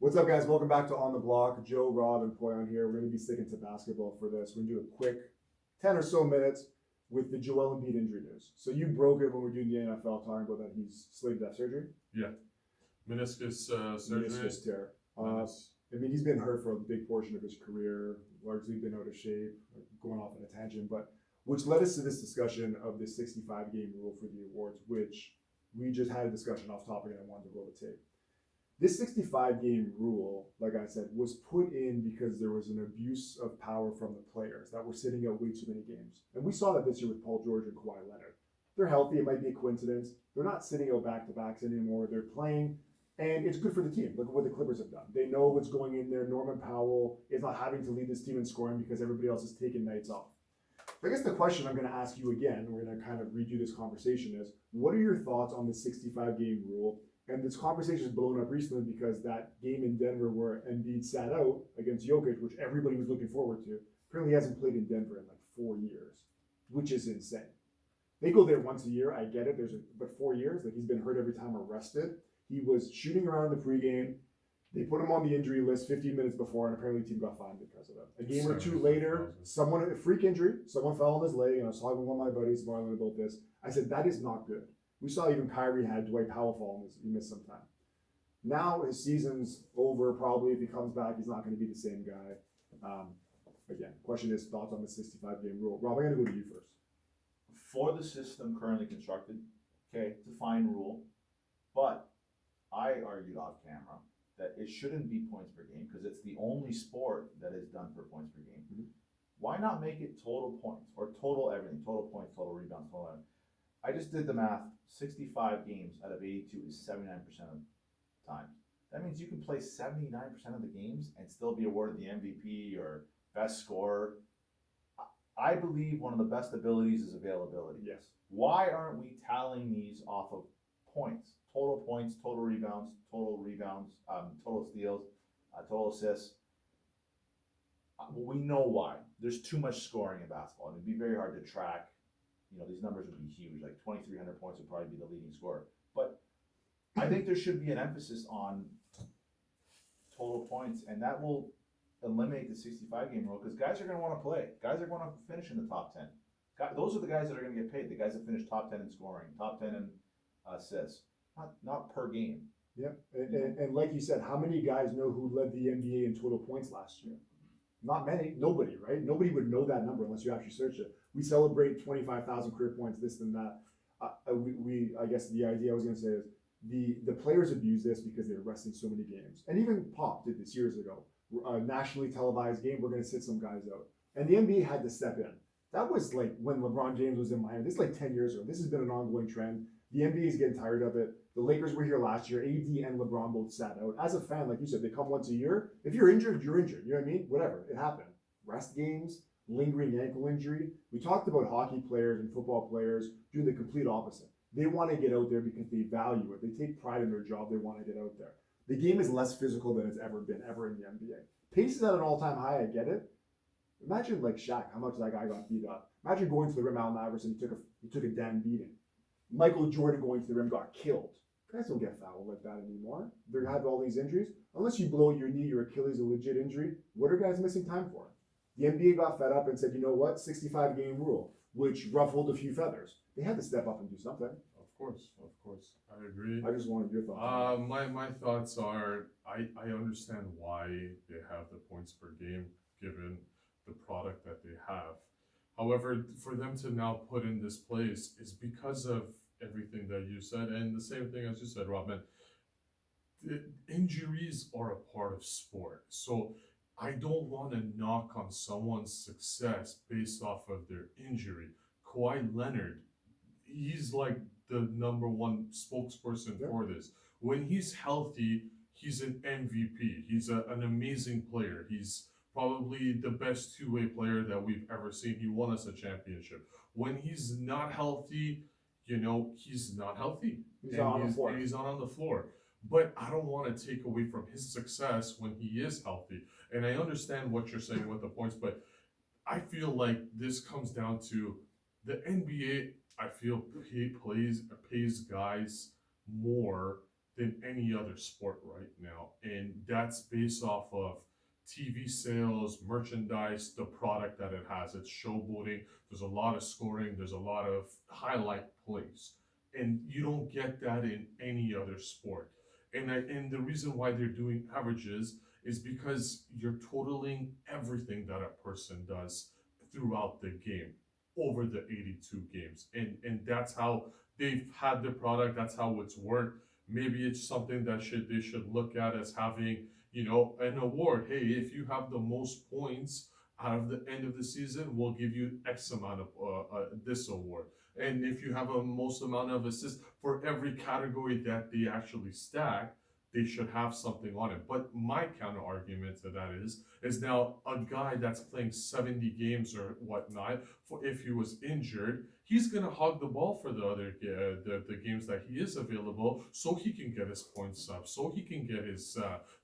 What's up, guys? Welcome back to On the Block. Joe, Rob, and Poyon here. We're going to be sticking to basketball for this. We're going to do a quick 10 or so minutes with the Joel Embiid injury news. So you broke it when we were doing the NFL, talking about that he's slated to have surgery. Yeah, meniscus surgery. Meniscus tear. I mean, he's been hurt for a big portion of his career, largely been out of shape, going off on a tangent, but which led us to this discussion of the 65-game rule for the awards, which we just had a discussion off topic and I wanted to roll the tape. This 65-game rule, like I said, was put in because there was an abuse of power from the players that were sitting out way too many games. And we saw that this year with Paul George and Kawhi Leonard. They're healthy. It might be a coincidence. They're not sitting out back-to-backs anymore. They're playing, and it's good for the team. Look at what the Clippers have done. They know what's going in there. Norman Powell is not having to lead this team in scoring because everybody else is taking nights off. I guess the question I'm going to ask you again, we're going to kind of redo this conversation, is what are your thoughts on the 65-game rule? And this conversation has blown up recently because that game in Denver where Embiid sat out against Jokic, which everybody was looking forward to, apparently he hasn't played in Denver in like 4 years, which is insane. They go there once a year, I get it, but 4 years, like he's been hurt every time arrested. He was shooting around in the pregame. They put him on the injury list 15 minutes before, and apparently the team got fined because of it. A game or two later, a freak injury, someone fell on his leg, and I was talking with one of my buddies, Marlon, about this. I said, that is not good. We saw even Kyrie had Dwight Powell fall, and he missed some time. Now his season's over, probably. If he comes back, he's not going to be the same guy. Again, question is thoughts on the 65-game rule. Rob, I'm going to go to you first. For the system currently constructed, okay, it's a fine rule, but I argued off camera that it shouldn't be points per game because it's the only sport that is done for points per game. Mm-hmm. Why not make it total points or total everything, total points, total rebounds, total everything? I just did the math. 65 games out of 82 is 79% of times. That means you can play 79% of the games and still be awarded the MVP or best scorer. I believe one of the best abilities is availability. Yes. Why aren't we tallying these off of points, total rebounds, total steals, total assists? We know why. There's too much scoring in basketball, and it'd be very hard to track. You know, these numbers would be huge. Like 2,300 points would probably be the leading scorer. But I think there should be an emphasis on total points, and that will eliminate the 65-game rule because guys are going to want to play. Guys are going to finish in the top 10. Those are the guys that are going to get paid. The guys that finish top 10 in scoring, top 10 in assists, not per game. Yep. And like you said, how many guys know who led the NBA in total points last year? Not many. Nobody, right? Nobody would know that number unless you actually search it. We celebrate 25,000 career points, this and that. I guess the idea I was going to say is the players abuse this because they're resting so many games. And even Pop did this years ago. A nationally televised game, we're going to sit some guys out. And the NBA had to step in. That was like when LeBron James was in Miami. This is like 10 years ago. This has been an ongoing trend. The NBA is getting tired of it. The Lakers were here last year. AD and LeBron both sat out. As a fan, like you said, they come once a year. If you're injured, you're injured. You know what I mean? Whatever. It happened. Rest games, lingering ankle injury. We talked about hockey players and football players do the complete opposite. They want to get out there because they value it. They take pride in their job. They want to get out there. The game is less physical than it's ever been, ever in the NBA. Pace is at an all-time high. I get it. Imagine like Shaq, how much that guy got beat up. Imagine going to the rim, Allen Iverson. He took a damn beating. Michael Jordan going to the rim got killed. Guys don't get fouled like that anymore. They have all these injuries. Unless you blow your knee, your Achilles, a legit injury. What are guys missing time for? The NBA got fed up and said, you know what, 65-game rule, which ruffled a few feathers. They had to step up and do something. Of course, I agree. I just wanted your thoughts. My thoughts are, I understand why they have the points per game given the product that they have. However, for them to now put in this place is because of everything that you said, and the same thing as you said, Robin. The injuries are a part of sport, so I don't want to knock on someone's success based off of their injury. Kawhi Leonard, he's like the number one spokesperson for this. When he's healthy, he's an MVP. He's an amazing player. He's probably the best two-way player that we've ever seen. He won us a championship. When he's not healthy, he's not healthy. He's not on the floor. But I don't want to take away from his success when he is healthy. And I understand what you're saying with the points, but I feel like this comes down to the NBA, I feel pays guys more than any other sport right now. And that's based off of TV sales, merchandise, the product that it has. It's showboating. There's a lot of scoring. There's a lot of highlight plays. And you don't get that in any other sport. And the reason why they're doing averages is because you're totaling everything that a person does throughout the game over the 82 games. And that's how they've had the product, that's how it's worked. Maybe it's something that they should look at as having, an award. Hey, if you have the most points out of the end of the season, we'll give you X amount of this award. And if you have a most amount of assists for every category that they actually stack, they should have something on it. But my counter argument to that is now a guy that's playing 70 games or whatnot, for if he was injured, he's gonna hog the ball for the other the games that he is available, so he can get his points up, so he can get his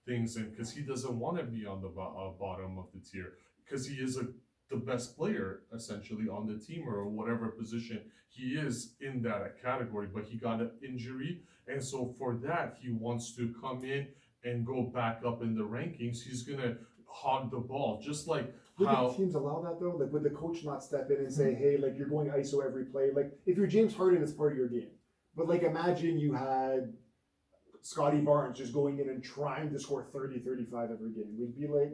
things in, because he doesn't want to be on the bottom of the tier, because he is the best player essentially on the team or whatever position he is in that category, but he got an injury, and so for that he wants to come in and go back up in the rankings. He's gonna hog the ball, just like Would how the teams allow that though? Like, would the coach not step in and say, "Hey, like you're going ISO every play"? Like, if you're James Harden, it's part of your game. But like, imagine you had Scotty Barnes just going in and trying to score 30, 35 every game. We'd be like,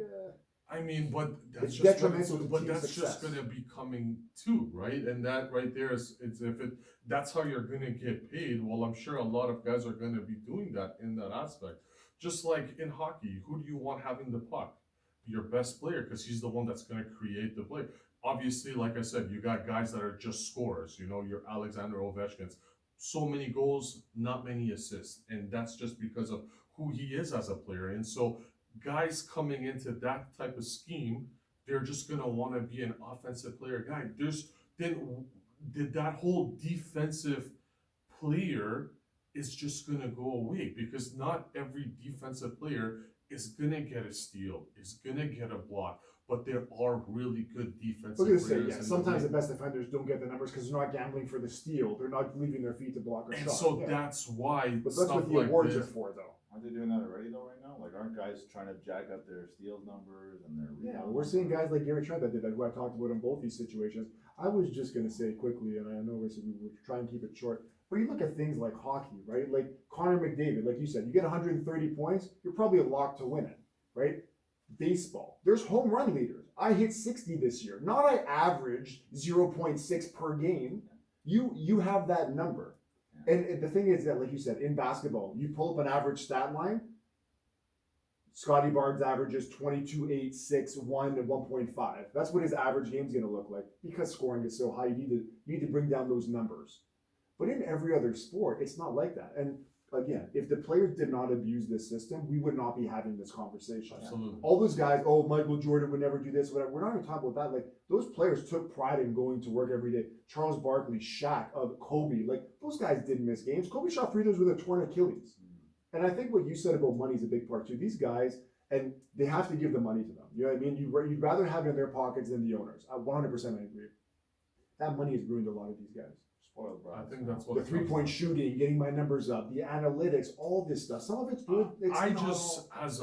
I mean, but that's It's just gonna, detrimental to but team that's success. just gonna be coming too, right? And that right there is, it's if it that's how you're gonna get paid. Well, I'm sure a lot of guys are gonna be doing that in that aspect. Just like in hockey, who do you want having the puck? Your best player, because he's the one that's gonna create the play. Obviously, like I said, you got guys that are just scorers. Your Alexander Ovechkins. So many goals, not many assists, and that's just because of who he is as a player. And so guys coming into that type of scheme, they're just gonna want to be an offensive player guy. Then that whole defensive player is just gonna go away, because not every defensive player is gonna get a steal, is gonna get a block, but there are really good defensive look at this players. say, yeah, sometimes the best defenders don't get the numbers because they're not gambling for the steal. They're not leaving their feet to block a and shot. so Yeah. that's why But that's stuff what the like awards this. are for, though. Aren't they doing that already though right now? Like, aren't guys trying to jack up their steals numbers and their Yeah, rebound we're seeing numbers? guys like Gary Trent that did that, who I talked about in both these situations. I was just going to say quickly, and I know we would try and keep it short, but you look at things like hockey, right? Like Connor McDavid, like you said, you get 130 points, you're probably a lock to win it, right? Baseball, there's home run leaders. I hit 60 this year. Not I averaged 0.6 per game. You have that number. And the thing is that, like you said, in basketball, you pull up an average stat line. Scotty Barnes averages 22, 8, 6, 1, and 1.5. That's what his average game's going to look like, because scoring is so high. You need to bring down those numbers. But in every other sport, it's not like that. And again, if the players did not abuse this system, we would not be having this conversation. Absolutely. All those guys, oh, Michael Jordan would never do this, whatever. We're not even talking about that. Like, those players took pride in going to work every day. Charles Barkley, Shaq, Kobe, like, those guys didn't miss games. Kobe shot free throws with a torn Achilles. And I think what you said about money is a big part too. These guys, and they have to give the money to them. You know what I mean? You'd rather have it in their pockets than the owners. I 100% agree. That money has ruined a lot of these guys. Spoiled, bro. I think that's what The it comes 3-point down to. shooting, getting my numbers up, the analytics, all this stuff. Some of it's good. It's I not just, as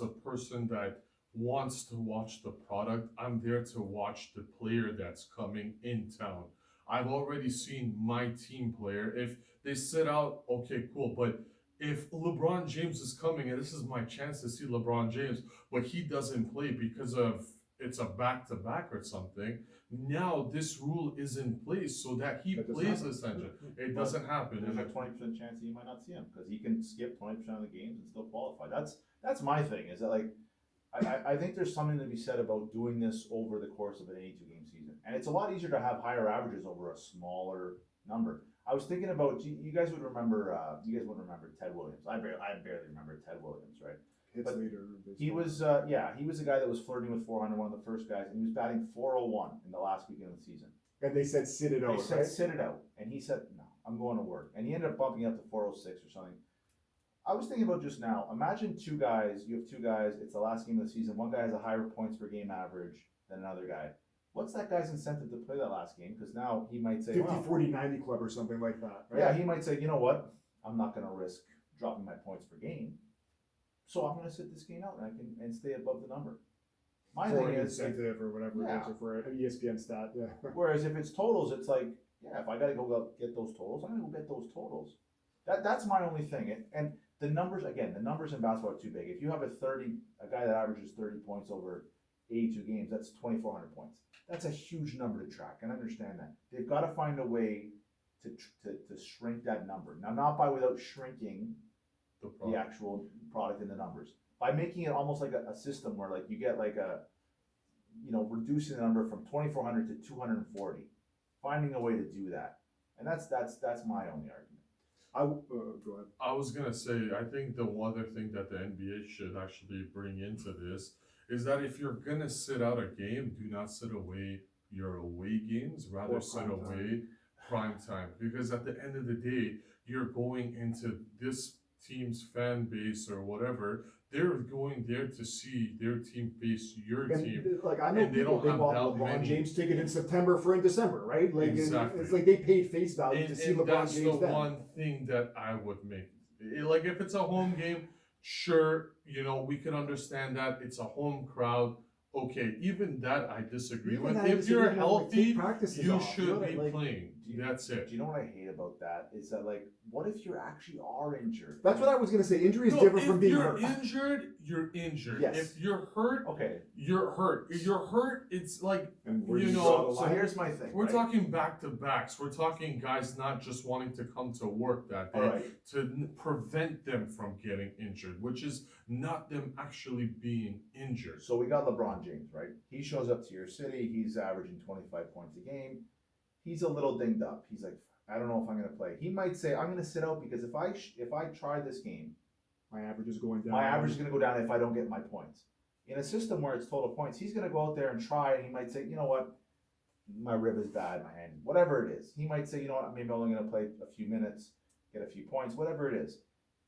a person that wants to watch the product, I'm there to watch the player that's coming in town. I've already seen my team player. If they sit out, okay, cool. But if LeBron James is coming, and this is my chance to see LeBron James, but he doesn't play because of it's a back-to-back or something, now this rule is in place so that he That doesn't plays happen. essentially. It doesn't happen. There's And a 20% chance that you might not see him because he can skip 20% of the games and still qualify. That's my thing. Is that, like, I think there's something to be said about doing this over the course of an 82 game season, and it's a lot easier to have higher averages over a smaller number. I was thinking about, you guys would remember. You guys wouldn't remember Ted Williams. I barely remember Ted Williams, right? hits but later. He was he was a guy that was flirting with 400, one of the first guys, and he was batting 401 in the last weekend of the season. And they said sit it They out, said right? sit it out, and he said no, I'm going to work, and he ended up bumping up to 406 or something. I was thinking about just now. Imagine two guys. You have two guys. It's the last game of the season. One guy has a higher points per game average than another guy. What's that guy's incentive to play that last game? Because now he might say, 50, well, 40, 90 club or something like that, right? yeah, he might say, you know what? I'm not going to risk dropping my points per game. So I'm gonna sit this game out and stay above the number. My For thing an is, incentive or whatever it Yeah. is, or for an ESPN stat, yeah. whereas if it's totals, it's like, yeah, if I gotta go out get those totals, I'm gonna go get those totals. That's my only thing. And the numbers, again, the numbers in basketball are too big. If you have a guy that averages 30 points over 82 games, that's 2,400 points. That's a huge number to track, and I understand that. They've got to find a way to shrink that number. Now, not without shrinking the actual product in the numbers. By making it almost like a system where like you get like reducing the number from 2,400 to 240. Finding a way to do that. And that's my only argument. Go ahead. I was gonna say, I think the other thing that the NBA should actually bring into this is that if you're gonna sit out a game, do not sit away your away games, rather Or sit prime away prime time. Because at the end of the day, you're going into this team's fan base or whatever, they're going there to see their team face your team. And like I know and they people, don't they have bought that LeBron many. James ticket in September for in December, right? Like Exactly. it's like they paid face value to And, see and LeBron that's James the then. one thing that I would make. Like if it's a home game, sure, we can understand that it's a home crowd. Okay, even that I disagree Even with. that I If disagree you're with, like, healthy, take practices you off, should that, be like, playing. That's it. Do you know what I hate about that? Is that like, what if you actually are injured? That's what I was gonna say. Injury is No, different if from being you're hurt. injured, you're injured. Yes. If you're hurt, Okay. you're hurt. If you're hurt, it's like And where you do know, draw the So line? here's my thing. we're right? talking back to backs. We're talking guys not just wanting to come to work that day All right. to prevent them from getting injured, which is not them actually being injured. So we got LeBron James, right? He shows up to your city. He's averaging 25 points a game. He's a little dinged up. He's like, I don't know if I'm going to play. He might say, I'm going to sit out because if I try this game, My average is going down. my average is going to go down if I don't get my points. In a system where it's total points, he's going to go out there and try, and he might say, you know what, my rib is bad, my hand, whatever it is. He might say, you know what, maybe I'm only going to play a few minutes, get a few points, whatever it is.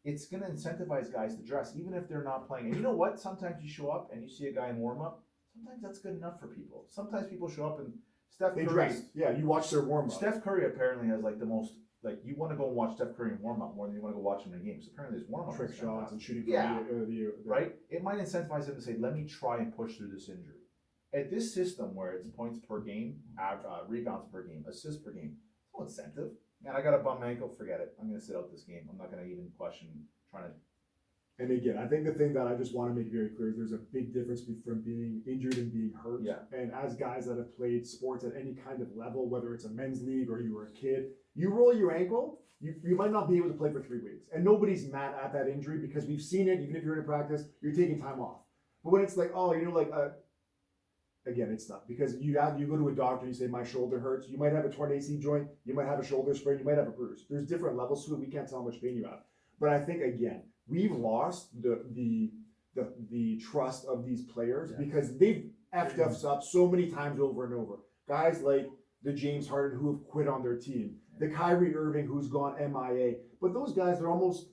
It's going to incentivize guys to dress, even if they're not playing. And you know what? Sometimes you show up and you see a guy in warm up. Sometimes that's good enough for people. Sometimes people show up and Steph They Curry. dressed. Yeah, you watch their warm up. Steph Curry apparently has like the most, like, you want to go and watch Steph Curry in warm up more than you want to go watch him in a game. So apparently his warm up Trick shots and shooting from Yeah. the right? It might incentivize them to say, let me try and push through this injury. At this system where it's points per game, rebounds per game, assists per game, no incentive. Man, I got a bum ankle, forget it. I'm going to sit out this game. I'm not going to even question trying to. And again, I think the thing that I just want to make very clear is there's a big difference from being injured and being hurt. Yeah. And as guys that have played sports at any kind of level, whether it's a men's league or you were a kid, you roll your ankle, you might not be able to play for 3 weeks. And nobody's mad at that injury because we've seen it. Even if you're in practice, you're taking time off. But when it's like, again, it's not because you go to a doctor and you say my shoulder hurts. You might have a torn AC joint. You might have a shoulder sprain. You might have a bruise. There's different levels to it. We can't tell how much pain you have. But I think again, we've lost the trust of these players because they've effed us up so many times over and over. Guys like the James Harden who have quit on their team, the Kyrie Irving who's gone MIA. But those guys, they're almost.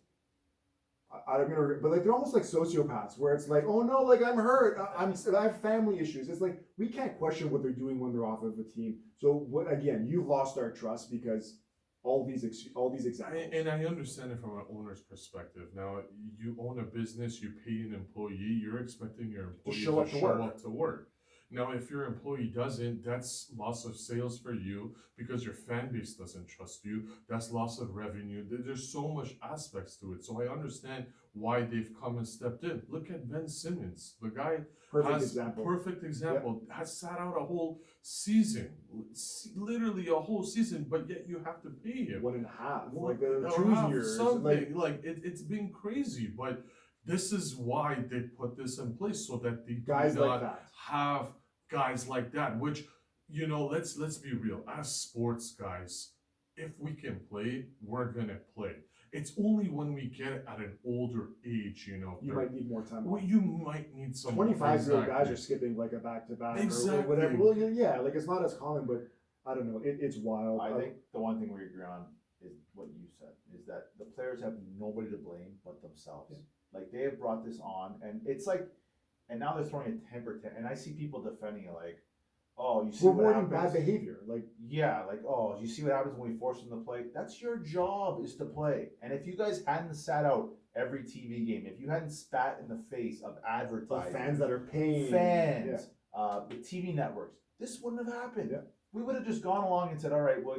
They're almost like sociopaths, where it's like, oh no, like I'm hurt, I have family issues. It's like we can't question what they're doing when they're off of the team. So again, you've lost our trust because all these examples. And I understand it from an owner's perspective. Now, you own a business, you pay an employee, you're expecting your employee to show up to work. Now, if your employee doesn't, that's loss of sales for you because your fan base doesn't trust you. That's loss of revenue. There's so much aspects to it. So I understand why they've come and stepped in. Look at Ben Simmons. The guy Perfect example. has sat out a whole season, literally a whole season, but yet you have to pay him. 1.5, Like like 2 years. something. It's been crazy, but this is why they put this in place so that they Guys do like not that. have guys like that. Which, let's be real. As sports guys, if we can play, we're gonna play. It's only when we get at an older age, You might need more time. well, you might need some 25-year-old guys are skipping like a back-to-back Exactly. or whatever. Well, yeah, like it's not as common, but I don't know. It's wild. I think the one thing we agree on is what you said, is that the players have nobody to blame but themselves. Yeah. Like, they have brought this on, and it's like, and now they're throwing a temper tantrum, and I see people defending it like, oh, you see what rewarding happens? bad behavior. Like, Yeah, like, oh, you see what happens when we force them to play? That's your job, is to play. And if you guys hadn't sat out every TV game, if you hadn't spat in the face of the advertising, fans that are paying. fans, the TV networks, this wouldn't have happened. Yeah. We would have just gone along and said, all right, well,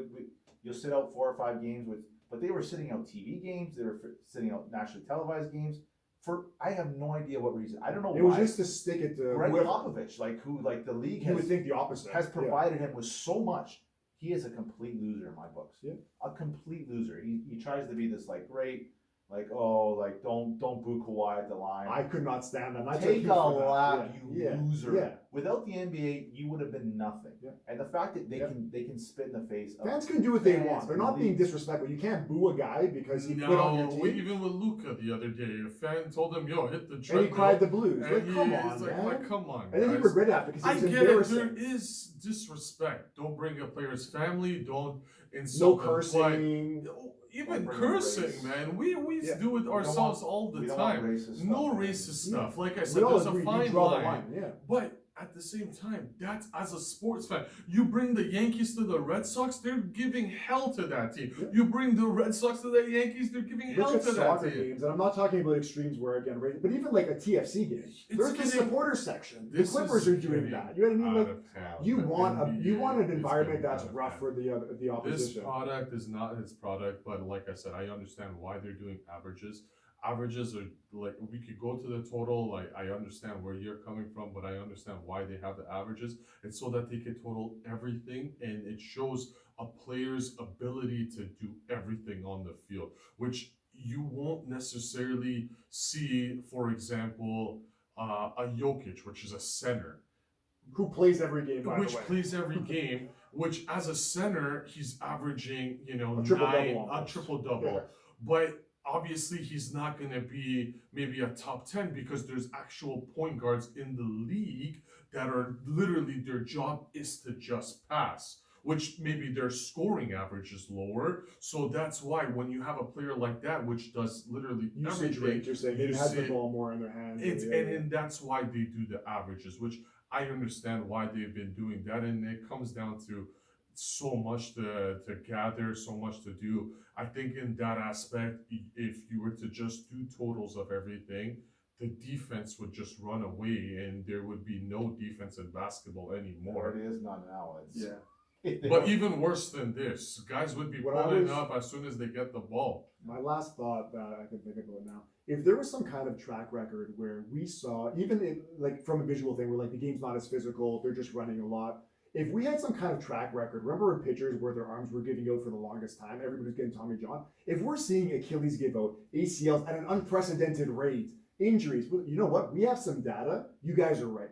you'll sit out 4 or 5 games but they were sitting out TV games, they were sitting out nationally televised games for I have no idea what reason. I don't know It why. was just to stick it to Greg whoever. Popovich, like the league You would think the opposite. has provided him with so much. He is a complete loser in my books. Yeah. A complete loser. He tries to be this like great, like, oh, like don't boo Kawhi at the line. I could not stand that. And I took Take heat a for that. lap, Yeah. you loser. Yeah. Without the NBA, you would have been nothing. Yeah. And the fact that they Yeah. can spit in the face of Fans can do what they fans want. They're and not being leagues. disrespectful. You can't boo a guy because he put on your No, team. even with Luca the other day, a fan told him, "Yo, hit the And he treadmill." cried the blues. And Like, come he's on, man. like, come on, And then he guys. regretted that because I it's get it. embarrassing. There is disrespect. Don't bring a player's family. Don't No insult them. cursing. But even Don't bring cursing, race. man. We Yeah. do it don't ourselves want- all the we don't want time. racist No stuff, man. racist stuff. Like I We said, all there's agree a you fine draw line. the line. Yeah. But at the same time, that's as a sports fan. You bring the Yankees to the Red Sox, they're giving hell to that team. Yeah. You bring the Red Sox to the Yankees, they're giving hell Look at to that soccer team. games, and I'm not talking about extremes where again, but even like a TFC game, there's the getting- supporter section. The this Clippers is are doing getting that. You know what I mean? out Like, of hand. you The want an NBA is environment getting that's out of rough hand. for the This opposition. product is not his product, but like I said, I understand why they're doing averages. Averages are like, we could go to the total. Like, I understand where you're coming from, but I understand why they have the averages. It's so that they can total everything, and it shows a player's ability to do everything on the field, which you won't necessarily see. For example, a Jokic, which is a center, Who plays every game, by which the way. plays every game, which as a center he's averaging, A triple-double a almost. triple double, Yeah. but obviously he's not going to be maybe a top 10 because there's actual point guards in the league that are literally their job is to just pass, which maybe their scoring average is lower. So that's why when you have a player like that, which does literally Usage everything, rate, you're saying it you has the see- ball more in their hands. it's Yeah, yeah. and that's why they do the averages, which I understand why they've been doing that, and it comes down to so much to gather, so much to do. I think in that aspect, if you were to just do totals of everything, the defense would just run away, and there would be no defense in basketball anymore. It is not now. It's, Yeah. They But don't- even worse than this, guys would be What I pulling was- up as soon as they get the ball. My last thought that I can think about now, if there was some kind of track record where we saw, even in like from a visual thing, where like the game's not as physical, they're just running a lot. If we had some kind of track record, remember when pitchers where their arms were giving out for the longest time, everybody's getting Tommy John. If we're seeing Achilles give out, ACLs at an unprecedented rate, injuries, well, you know what? We have some data. You guys are right.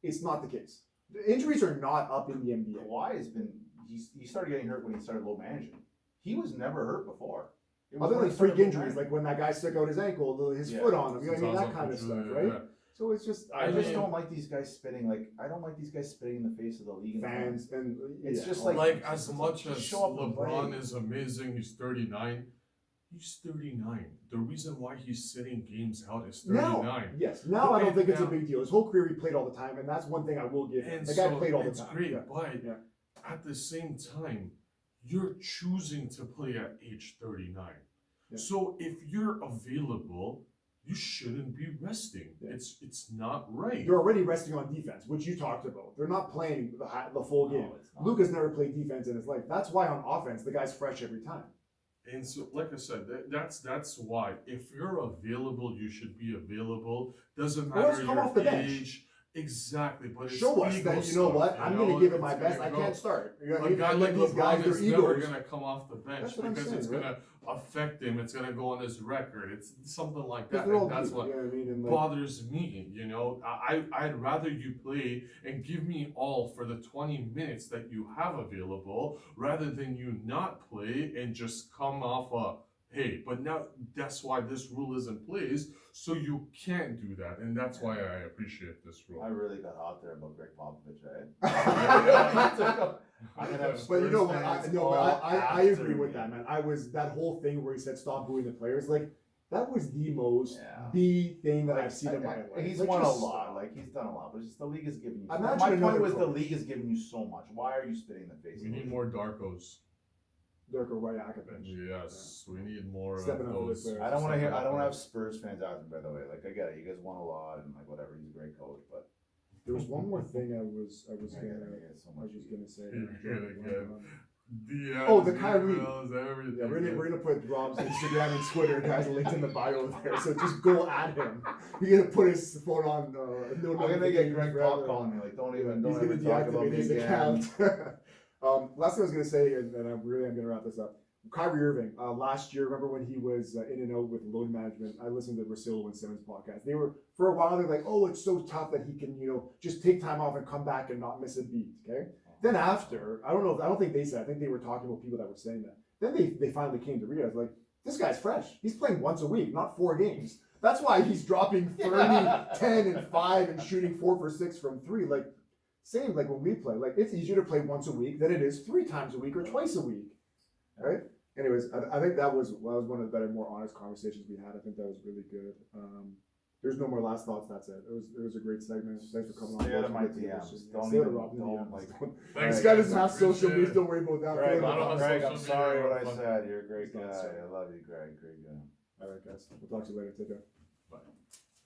It's not the case. The injuries are not up in the NBA. Kawhi has been. He started getting hurt when he started low managing. He was never hurt before. It was Other when than he started freak low injuries, managing. like when that guy stuck out his ankle, his Yeah. foot on him, you know what I mean? That Zaza kind of Pachulia, stuff, right? yeah. So it's just, I I just mean- don't like these guys spitting. Like I don't like these guys spitting in the face of the league and fans and It's yeah, just all Like that. as much as show up and LeBron play. is amazing, he's 39. He's 39. The reason why he's sitting games out is 39. now, yes, now I don't think it's a Now- big deal. His whole career he played all the time, and that's one thing I will give him. And The guy so played all the it's time. great, Yeah. but Yeah. at the same time, you're choosing to play at age 39. Yeah. So if you're available, you shouldn't be resting. Yeah. It's not right. They're already resting on defense, which you talked about. They're not playing the full No, game. it's not. Luka's never played defense in his life. That's why on offense, the guy's fresh every time. And so, like I said, that's why if you're available, you should be available. Doesn't Or else matter come your off the bench. age. Exactly, but it's Show us ego that you know stuff, what you I'm know? going to give it my It's best. gonna I go- can't start. You know what I A mean? guy And like these LeBron guys, is their never egos. gonna come off the bench That's what I'm because saying, it's right? gonna affect him. It's gonna go on his record. It's something like Because that. they're all And that's deep, what you know what I mean? And like, bothers me. You know, I'd rather you play and give me all for the 20 minutes that you have available, rather than you not play and just come off a hey. But now that's why this rule is in place, so you can't do that, and that's why I appreciate this rule. I really got out there about Greg Popovich. I'm gonna have But you know what? Spurs fans I all agree after with me. that, man. That whole thing where he said stop booing the players. Like, That was the most Yeah. B thing that Like, I've seen in my life. He's Like, won a just lot. stop. Like he's done a lot, but it's just the league is giving you. Imagine My another point was the coach. league is giving you so much. Why are you spitting in the face? We of the need league? more Darkos. Darko Rajakovic. Yes, we need more Stepping of up for those. the players. I don't want to hear. stepping I don't up want to have players. Spurs fans out there. By the way, like I get it. You guys won a lot and like whatever. He's a great coach, but There was one more thing I was I gonna get so much. say. You're gonna get Oh, the Kyrie. emails, everything. Yeah, we're gonna put Rob's Instagram and Twitter, guys, linked in the bio there. So just go at him. You're gonna put his phone on. No, I'm gonna get Greg Pop calling me. Like, don't He's even gonna talk about deactivate me his again. account. Last thing I was gonna say, and I'm gonna wrap this up. Kyrie Irving, last year, remember when he was in and out with load management? I listened to Russillo and Simmons podcast. They were, for a while, they're like, oh, it's so tough that he can, just take time off and come back and not miss a beat, okay? Then after, I don't think they said, I think they were talking about people that were saying that. Then they finally came to realize, like, this guy's fresh. He's playing once a week, not 4 games. That's why he's dropping 30, 10, and 5 and shooting 4 for 6 from 3. Like, same like when we play. Like, it's easier to play once a week than it is 3 times a week or twice a week, right? Anyways, I think that was one of the better, more honest conversations we had. I think that was really good. There's no more last thoughts. That's it. It was a great segment. Thanks for coming on. Stay out of my Stay DMs. out Don't of even. Rob's Don't DMs. like. Thanks, This guy guys. doesn't have social Appreciate media. it. Don't worry about that. Greg, I don't have Greg, I'm social sorry media. what I said. You're a great It's not guy. sorry. I love you, Greg. Great guy. All right, guys. We'll talk to you later. Take care. Bye.